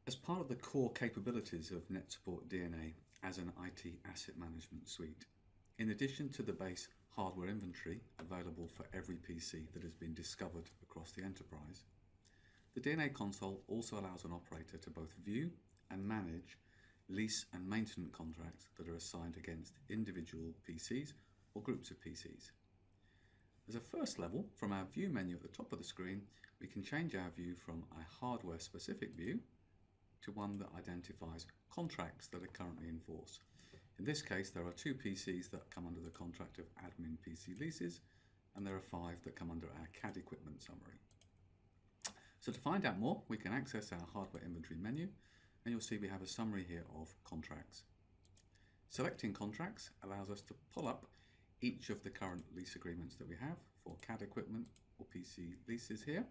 As part of the core capabilities of NetSupport DNA as an IT asset management suite, in addition to the base hardware inventory available for every PC that has been discovered across the enterprise, the DNA console also allows an operator to both view and manage lease and maintenance contracts that are assigned against individual PCs or groups of PCs. As a first level, from our view menu at the top of the screen, we can change our view from a hardware specific view to one that identifies contracts that are currently in force. In this case, there are 2 PCs that come under the contract of admin PC leases, and there are 5 that come under our CAD equipment summary. So to find out more, we can access our hardware inventory menu, and you'll see we have a summary here of contracts. Selecting contracts allows us to pull up each of the current lease agreements that we have for CAD equipment or PC leases here,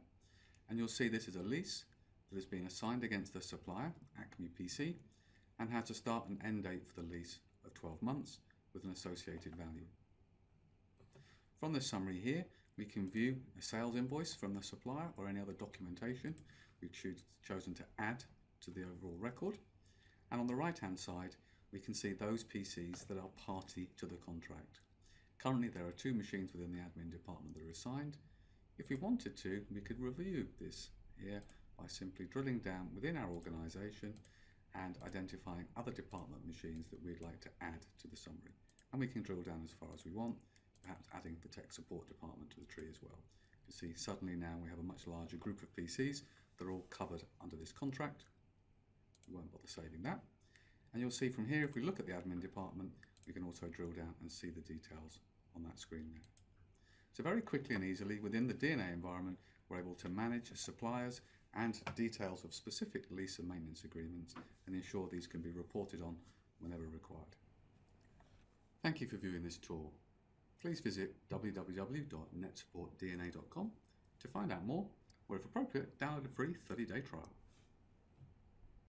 and you'll see this is a lease that has been assigned against the supplier, Acme PC, and has a start and end date for the lease of 12 months with an associated value. From this summary here, we can view a sales invoice from the supplier or any other documentation we've chosen to add to the overall record. And on the right hand side, we can see those PCs that are party to the contract. Currently there are 2 machines within the admin department that are assigned. If we wanted to, we could review this here by simply drilling down within our organisation and identifying other department machines that we'd like to add to the summary. And we can drill down as far as we want, perhaps adding the tech support department to the tree as well. You see suddenly now we have a much larger group of PCs that are all covered under this contract. We won't bother saving that. And you'll see from here, if we look at the admin department, we can also drill down and see the details on that screen there. So very quickly and easily within the DNA environment, we're able to manage suppliers and details of specific lease and maintenance agreements and ensure these can be reported on whenever required. Thank you for viewing this tour. Please visit www.netsupportdna.com to find out more, or if appropriate, download a free 30-day trial.